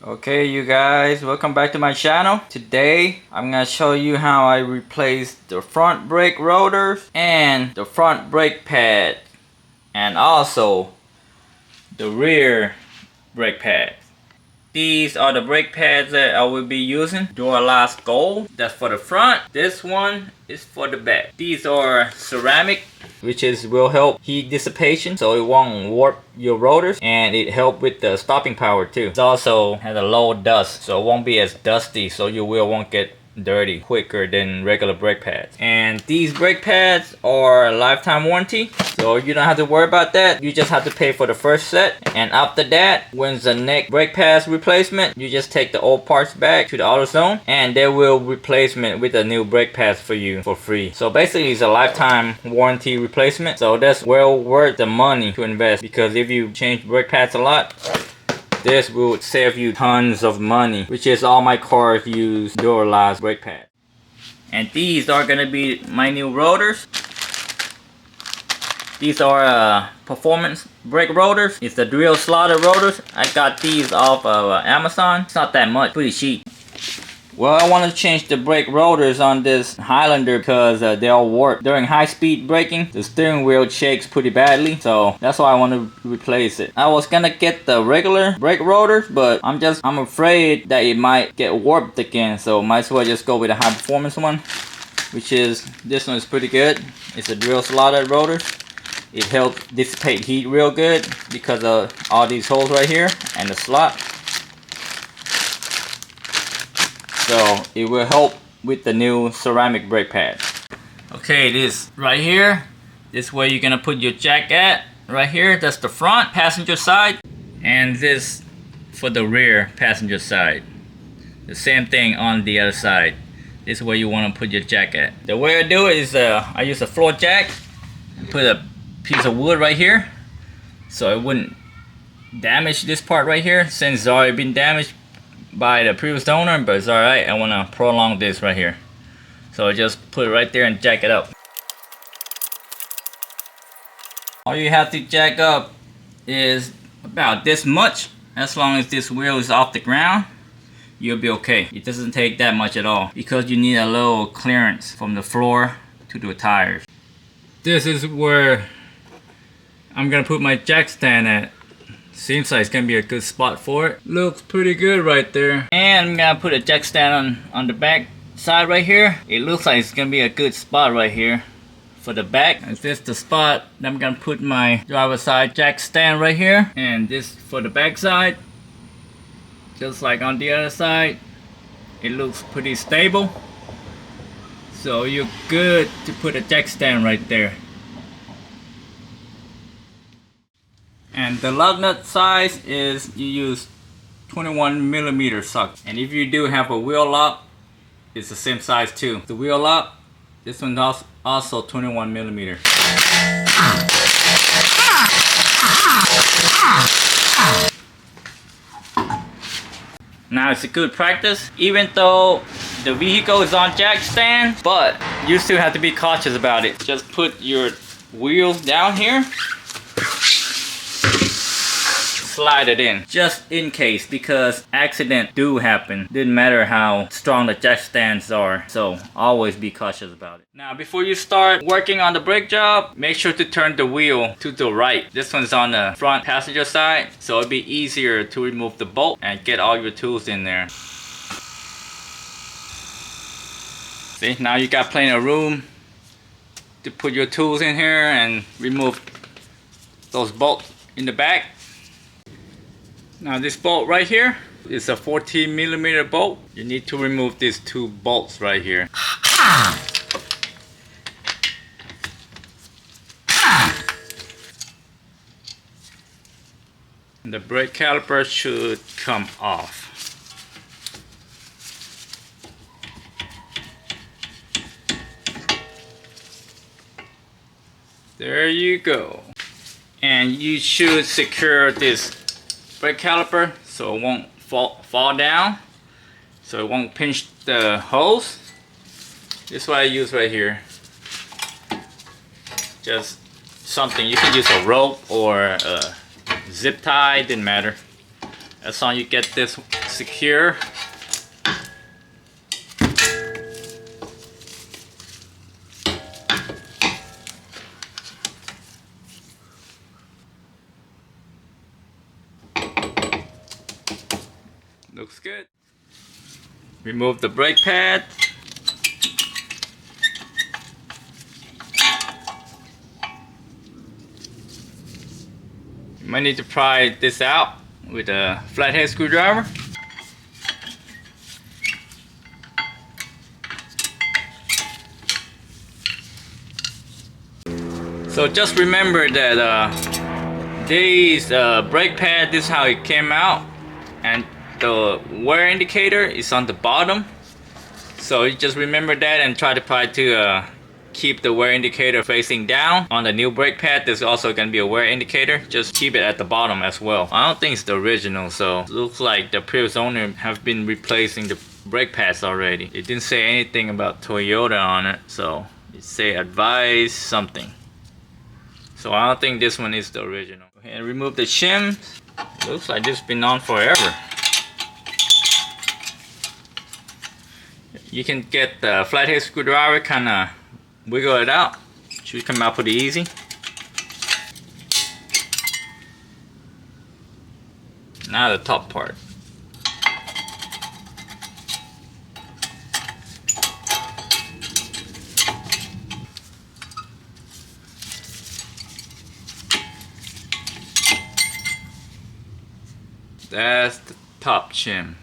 Okay, you guys, welcome back to my channel. Today I'm gonna show you how I replace the front brake rotors and the front brake pad, and also the rear brake pad. These are the brake pads that I will be using. Duralast Gold, that's for the front. This one is for the back. These are ceramic, which will help heat dissipation so it won't warp your rotors, and it helps with the stopping power too. It also has a low dust, so it won't be as dusty, so your wheel won't get dirty quicker than regular brake pads. And these brake pads are a lifetime warranty, so you don't have to worry about that. You just have to pay for the first set, and after that, when's the next brake pads replacement, you just take the old parts back to the AutoZone and they will replacement with the new brake pads for you for free. So basically it's a lifetime warranty replacement, so that's well worth the money to invest, because if you change brake pads a lot, this will save you tons of money, which is all my cars use Duralast brake pad. And these are gonna be my new rotors. These are performance brake rotors. It's the drill slotted rotors. I got these off of Amazon. It's not that much, pretty cheap. Well, I want to change the brake rotors on this Highlander because they'll warp. During high speed braking, the steering wheel shakes pretty badly, so that's why I want to replace it. I was gonna get the regular brake rotors, but I'm afraid that it might get warped again, so might as well just go with a high performance one, which is, this one is pretty good. It's a drill slotted rotor. It helps dissipate heat real good because of all these holes right here and the slot. So it will help with the new ceramic brake pad. Okay, this right here, this where you're gonna put your jack at. Right here, that's the front passenger side, and this for the rear passenger side. The same thing on the other side. This is where you want to put your jack at. The way I do it is I use a floor jack and put a piece of wood right here so it wouldn't damage this part right here, since it's already been damaged by the previous owner, but it's alright. I want to prolong this right here, so I just put it right there and jack it up. All you have to jack up is about this much. As long as this wheel is off the ground, you'll be okay. It doesn't take that much at all, because you need a little clearance from the floor to the tires. This is where I'm gonna put my jack stand at. Seems like it's gonna be a good spot for it. Looks pretty good right there. And I'm gonna put a jack stand on the back side right here. It looks like it's gonna be a good spot right here for the back. Is this the spot that I'm gonna put my driver's side jack stand right here? And this for the back side. Just like on the other side. It looks pretty stable. So you're good to put a jack stand right there. And the lug nut size is, you use 21mm socket. And if you do have a wheel lock, it's the same size too. The wheel lock, this one's also 21mm. Now it's a good practice, even though the vehicle is on jack stand, but you still have to be cautious about it. Just put your wheels down here, slide it in, just in case, because accidents do happen. Didn't matter how strong the jack stands are, so always be cautious about it. Now before you start working on the brake job, make sure to turn the wheel to the right. This one's on the front passenger side, so it'll be easier to remove the bolt and get all your tools in there. See, now you got plenty of room to put your tools in here and remove those bolts in the back. Now this bolt right here is a 14mm bolt. You need to remove these two bolts right here. The brake caliper should come off. There you go. And you should secure this brake caliper so it won't fall down, so it won't pinch the hose. This is what I use right here. Just something, you can use a rope or a zip tie, didn't matter. As long as you get this secure. Looks good. Remove the brake pad. You might need to pry this out with a flathead screwdriver. So just remember that these brake pad, this is how it came out, and the wear indicator is on the bottom. So you just remember that and try to keep the wear indicator facing down. On the new brake pad, there's also going to be a wear indicator. Just keep it at the bottom as well. I don't think it's the original, so it looks like the previous owner have been replacing the brake pads already. It didn't say anything about Toyota on it, so it say advise something. So I don't think this one is the original. Go ahead and remove the shim. Looks like this has been on forever. You can get the flathead screwdriver, kind of wiggle it out. Should come out pretty easy. Now the top part. That's the top shim.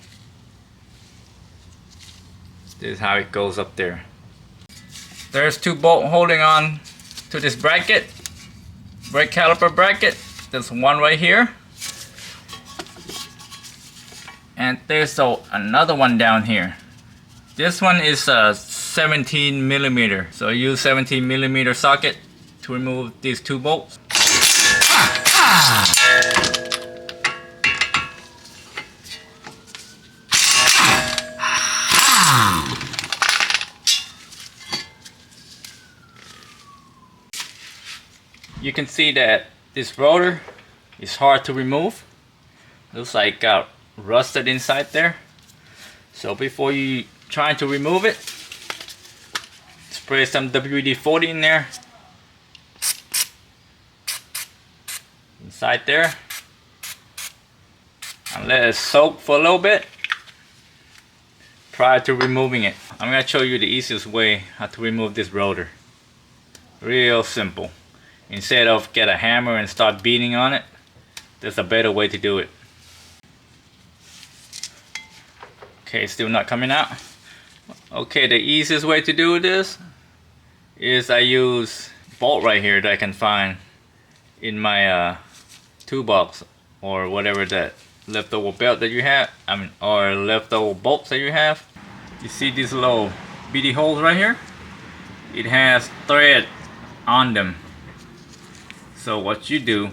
This is how it goes up there. There's two bolts holding on to this bracket, brake caliper bracket. There's one right here, and there's another one down here. This one is a 17 millimeter, so I use 17 millimeter socket to remove these two bolts. You can see that this rotor is hard to remove. Looks like it got rusted inside there. So before you try to remove it, spray some WD-40 in there. Inside there. And let it soak for a little bit prior to removing it. I'm going to show you the easiest way how to remove this rotor. Real simple. Instead of get a hammer and start beating on it, there's a better way to do it. Okay, still not coming out. Okay, the easiest way to do this is I use bolt right here that I can find in my toolbox, or whatever that leftover belt that you have, or leftover bolts that you have. You see these little beady holes right here? It has thread on them. So what you do,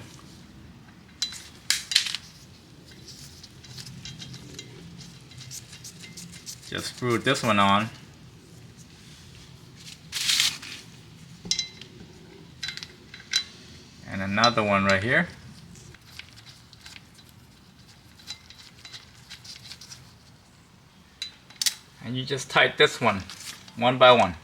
just screw this one on, and another one right here. And you just tighten this one by one.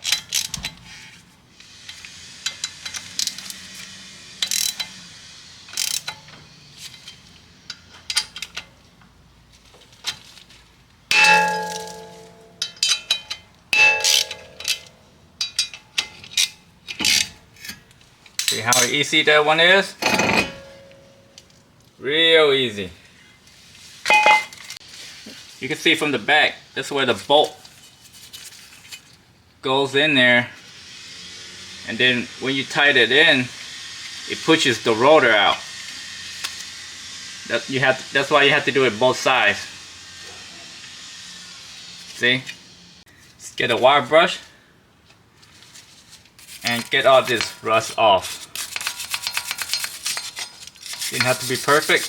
See how easy that one is? Real easy. You can see from the back, that's where the bolt goes in there. And then when you tighten it in, it pushes the rotor out. That's why you have to do it both sides. See? Let's get a wire brush and get all this rust off. Didn't have to be perfect.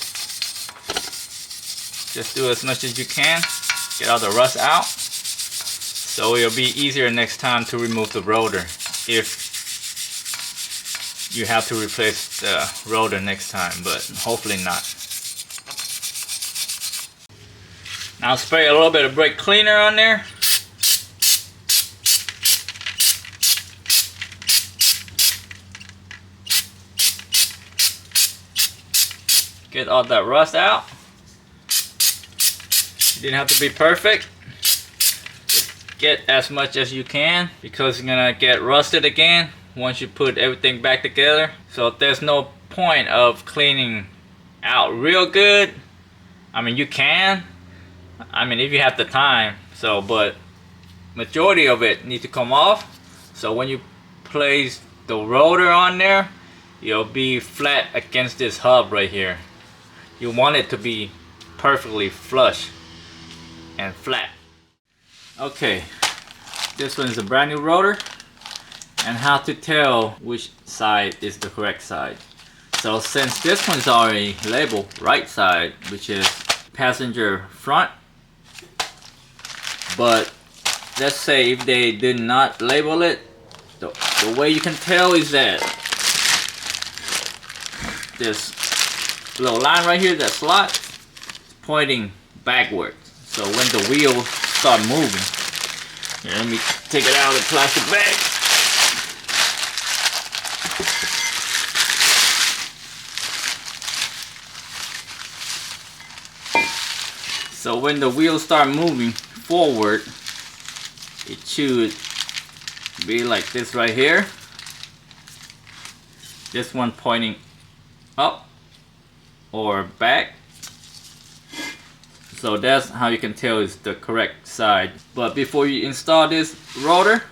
Just do as much as you can. Get all the rust out. So it'll be easier next time to remove the rotor if you have to replace the rotor next time, but hopefully not. I'll spray a little bit of brake cleaner on there. Get all that rust out. You didn't have to be perfect. Just get as much as you can because you're gonna get rusted again once you put everything back together. So there's no point of cleaning out real good. I mean, you can. I mean, if you have the time. So, but majority of it needs to come off. So when you place the rotor on there, it'll be flat against this hub right here. You want it to be perfectly flush and flat. Okay, this one is a brand new rotor, and how to tell which side is the correct side. So since this one's already labeled right side, which is passenger front, but let's say if they did not label it, the way you can tell is that this little line right here, that slot, is pointing backwards. So when the wheels start moving, here, let me take it out of the plastic bag. So when the wheels start moving forward, it should be like this right here. This one pointing up or back. So that's how you can tell it's the correct side. But before you install this rotor,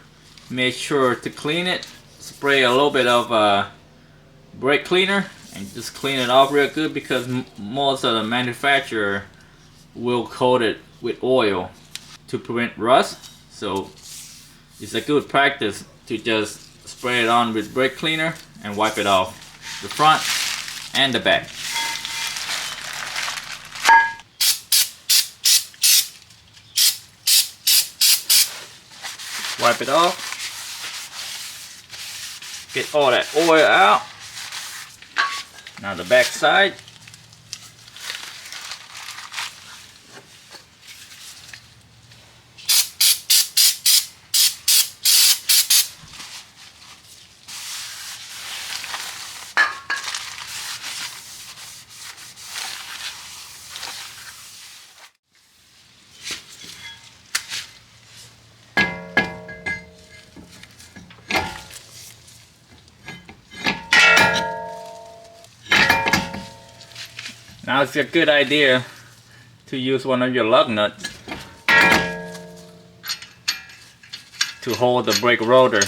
make sure to clean it. Spray a little bit of brake cleaner and just clean it off real good, because most of the manufacturer will coat it with oil to prevent rust. So it's a good practice to just spray it on with brake cleaner and wipe it off the front and the back. Wipe it off. Get all that oil out. Now the back side. Now it's a good idea to use one of your lug nuts to hold the brake rotor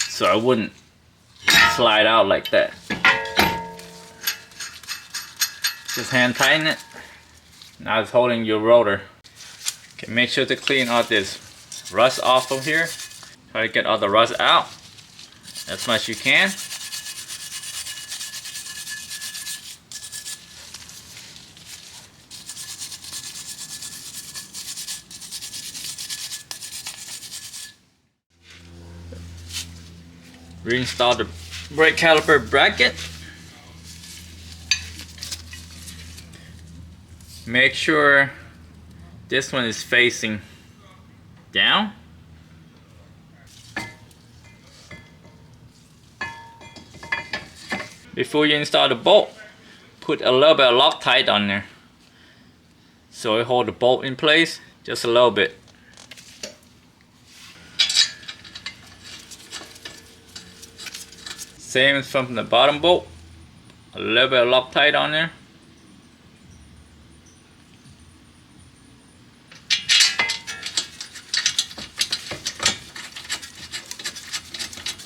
so it wouldn't slide out like that. Just hand tighten it. Now it's holding your rotor. Okay, make sure to clean all this rust off of here. Try to get all the rust out as much as you can. Reinstall the brake caliper bracket. Make sure this one is facing down. Before you install the bolt, put a little bit of Loctite on there so it hold the bolt in place just a little bit. Same as from the bottom bolt, a little bit of Loctite on there.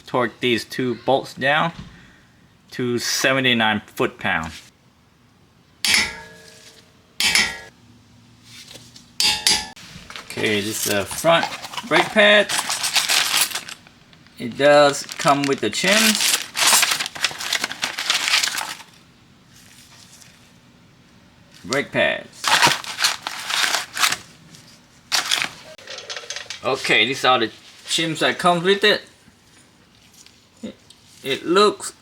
Torque these two bolts down to 79 foot-pound. Okay, this is the front brake pad. It does come with the shims. Brake pads. Okay, these are the shims that comes with it. It looks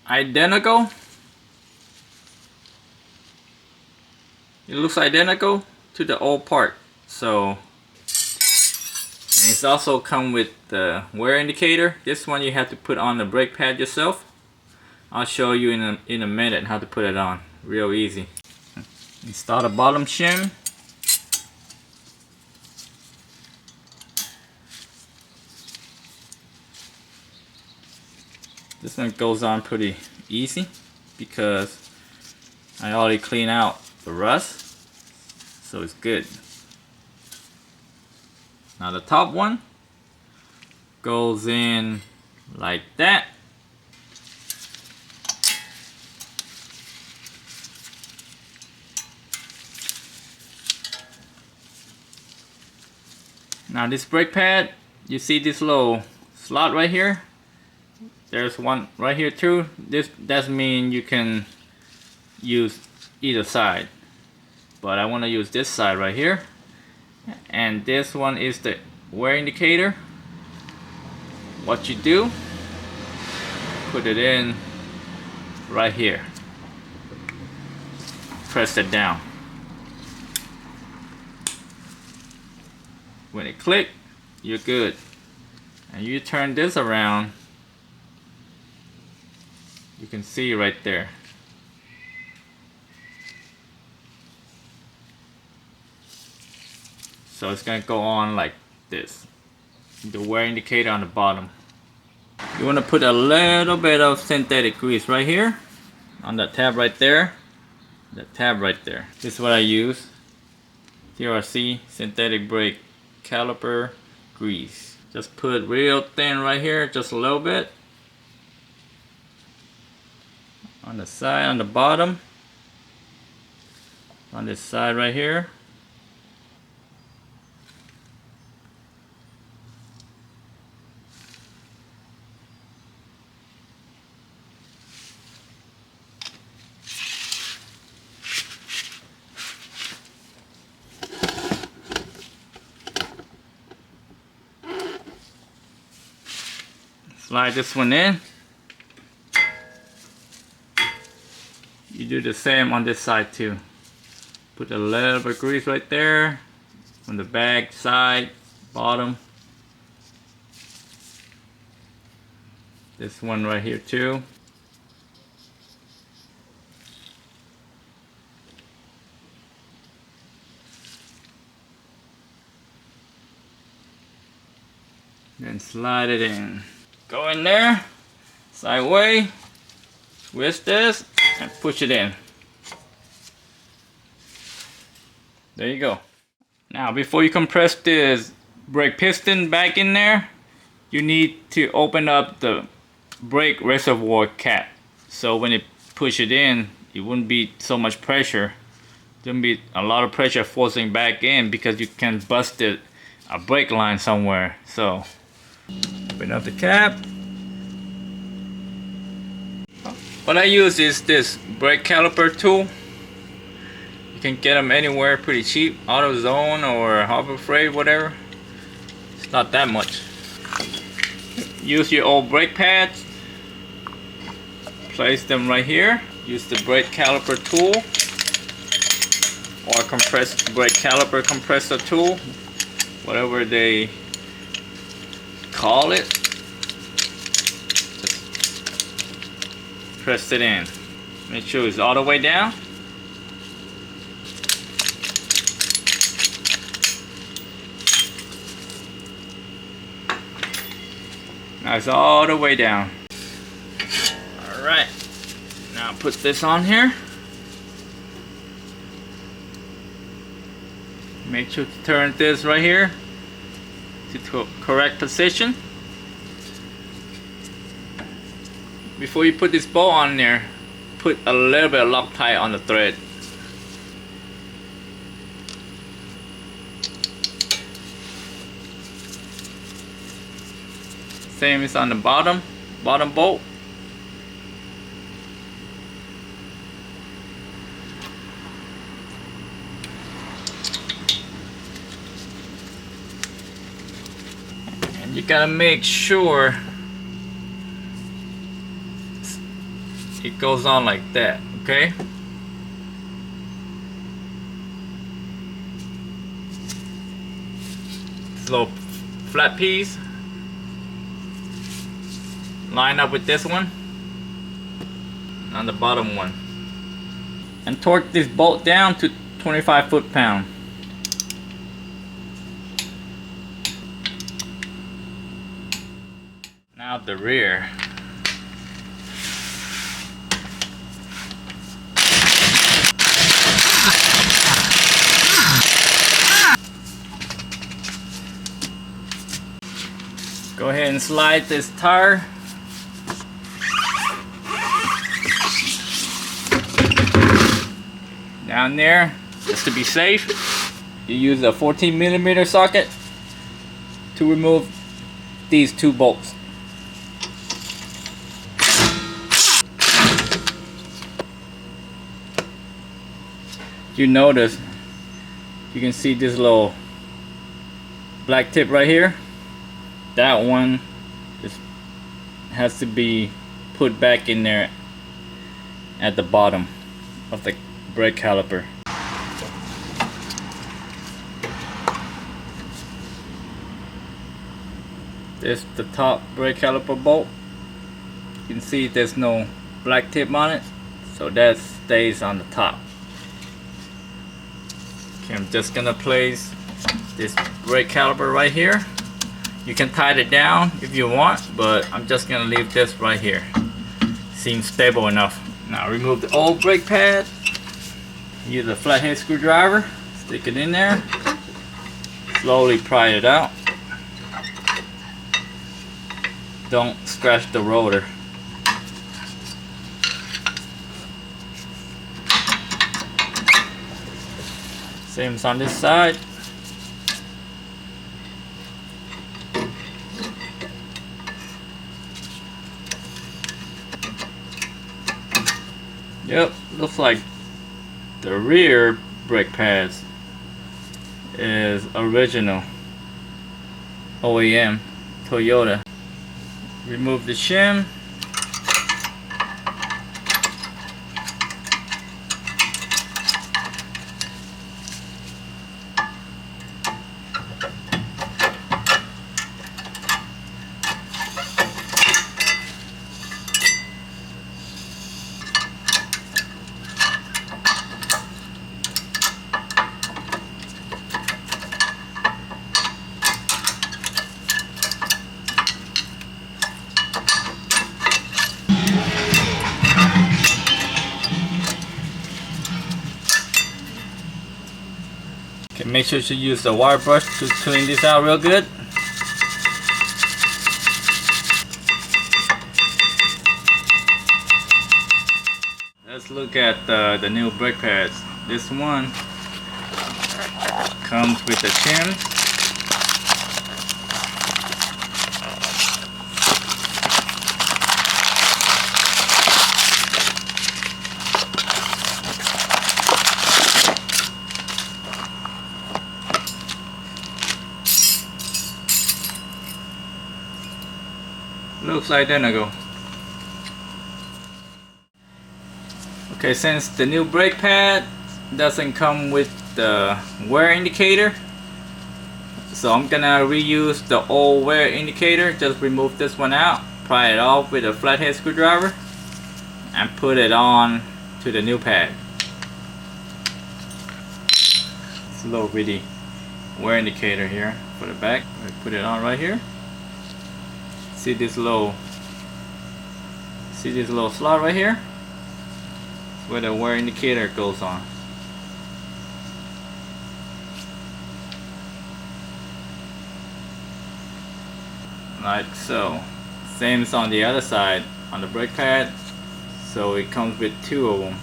identical. it looks identical to the old part. So, and it's also come with the wear indicator. This one you have to put on the brake pad yourself. I'll show you in a minute how to put it on. Real easy. Install the bottom shim. This one goes on pretty easy because I already cleaned out the rust, so it's good. Now the top one goes in like that. Now this brake pad, you see this little slot right here? There's one right here too. This does mean you can use either side, but I want to use this side right here. And this one is the wear indicator. What you do, put it in right here. Press it down. When it clicks, you're good. And you turn this around, you can see right there. So it's gonna go on like this. The wear indicator on the bottom. You wanna put a little bit of synthetic grease right here on that tab right there. That tab right there. This is what I use. TRC synthetic brake caliper grease. Just put it real thin right here, just a little bit. On the side, on the bottom. On this side right here. Slide this one in. You do the same on this side too. Put a little bit of grease right there on the back, side, bottom. This one right here too. Then slide it in. Go in there, sideways, twist this, and push it in. There you go. Now before you compress this brake piston back in there, you need to open up the brake reservoir cap. So when you push it in, it wouldn't be so much pressure. There wouldn't be a lot of pressure forcing back in because you can bust a brake line somewhere. So open up the cap. What I use is this brake caliper tool. You can get them anywhere pretty cheap, AutoZone or Harbor Freight, whatever. It's not that much. Use your old brake pads. Place them right here. Use the brake caliper tool or brake caliper compressor tool, whatever they call it. Just press it in. Make sure it's all the way down. Now it's all the way down. Alright, now put this on here. Make sure to turn this right here to correct position. Before you put this bolt on there, put a little bit of Loctite on the thread. Same is on the bottom bolt. And you gotta make sure it goes on like that, okay? little flat piece. Line up with this one on the bottom one. And torque this bolt down to 25 foot-pound. Now the rear. Go ahead and slide this tire down there, just to be safe. You use a 14mm socket to remove these two bolts. You notice, you can see this little black tip right here. That one has to be put back in there at the bottom of the brake caliper. This is the top brake caliper bolt. You can see there's no black tip on it, so that stays on the top. Okay, I'm just gonna place this brake caliper right here. You can tighten it down if you want, but I'm just gonna leave this right here. Seems stable enough. Now remove the old brake pad. Use a flathead screwdriver. Stick it in there. Slowly pry it out. Don't scratch the rotor. Same as on this side. Yep, looks like the rear brake pads is original OEM Toyota. Remove the shim. Okay, make sure to use the wire brush to clean this out real good. Let's look at the new brake pads. This one comes with the shims. Looks identical. Okay, since the new brake pad doesn't come with the wear indicator, so I'm gonna reuse the old wear indicator. Just remove this one out, pry it off with a flathead screwdriver, and put it on to the new pad. It's a little bitty wear indicator here for the back. I put it on right here. See this little slot right here? It's where the wear indicator goes on. Like so. Same as on the other side on the brake pad. So it comes with two of them.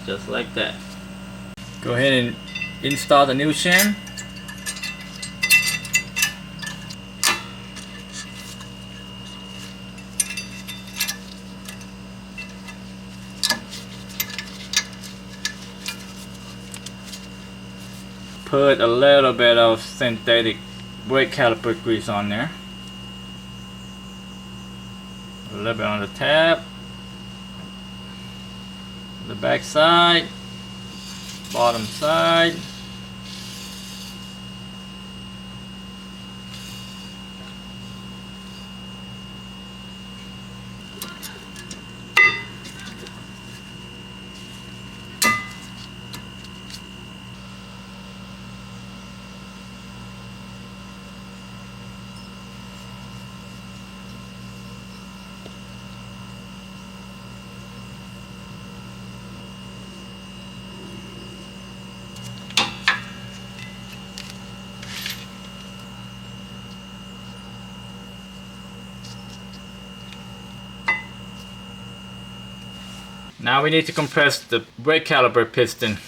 Just like that. Go ahead and install the new shim. put a little bit of synthetic brake caliper grease on there. A little bit on the tab, the back side, bottom side. Now we need to compress the brake caliper piston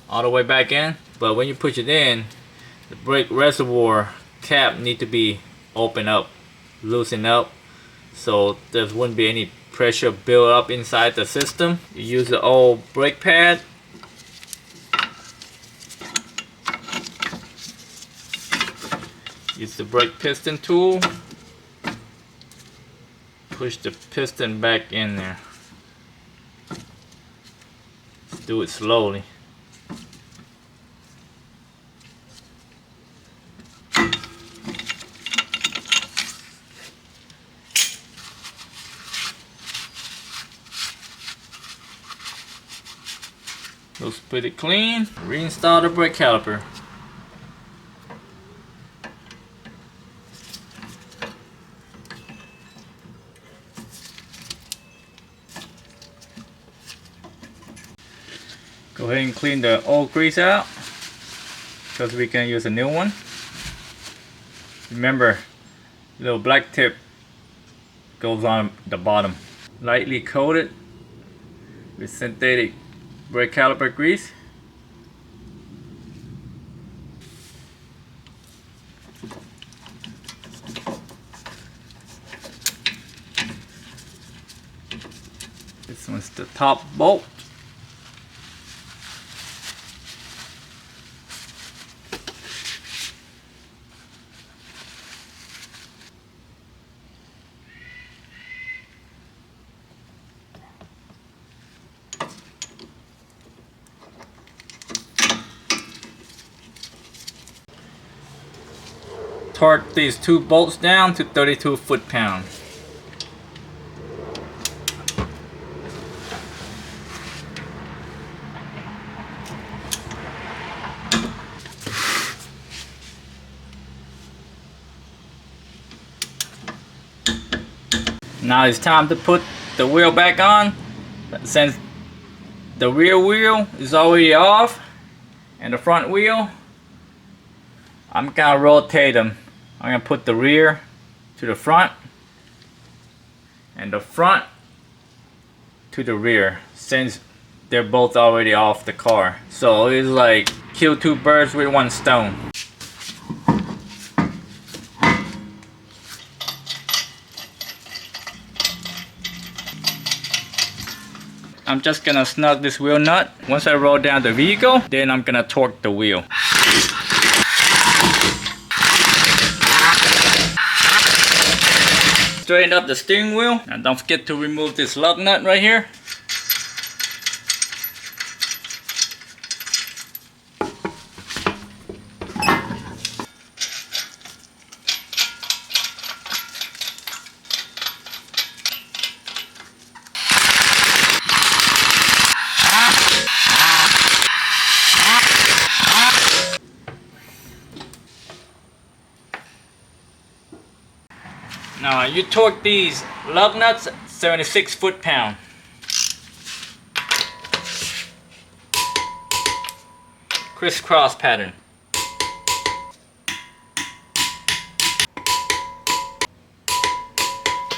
all the way back in, but when you push it in, the brake reservoir cap need to be opened up, loosened up, so there wouldn't be any pressure build up inside the system. You use the old brake pad. Use the brake piston tool. Push the piston back in there. Do it slowly. Looks pretty clean. Reinstall the brake caliper. Go ahead and clean the old grease out, because we can use a new one. Remember, little black tip goes on the bottom. Lightly coated with synthetic brake caliper grease. This one's the top bolt. Torque these two bolts down to 32 foot-pounds. Now it's time to put the wheel back on. Since the rear wheel is already off and the front wheel, I'm gonna rotate them. I'm gonna put the rear to the front and the front to the rear, since they're both already off the car. So it's like kill two birds with one stone. I'm just gonna snug this wheel nut. Once I roll down the vehicle, then I'm gonna torque the wheel. Straighten up the steering wheel, and don't forget to remove this lug nut right here. Now you torque these lug nuts 76 foot-pounds. Crisscross pattern.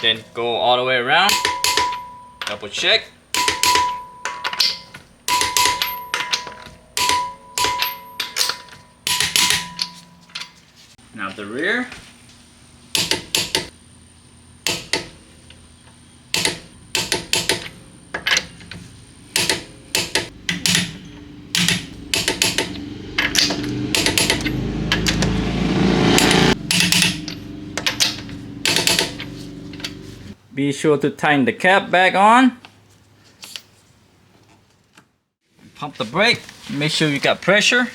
Then go all the way around. Double check. Now the rear. Be sure to tighten the cap back on. Pump the brake. Make sure you got pressure.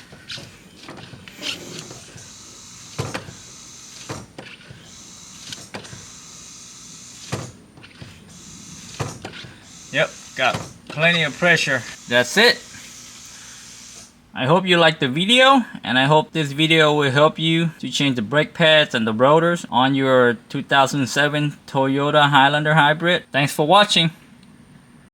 Yep, got plenty of pressure. That's it. I hope you liked the video, and I hope this video will help you to change the brake pads and the rotors on your 2007 Toyota Highlander Hybrid. Thanks for watching.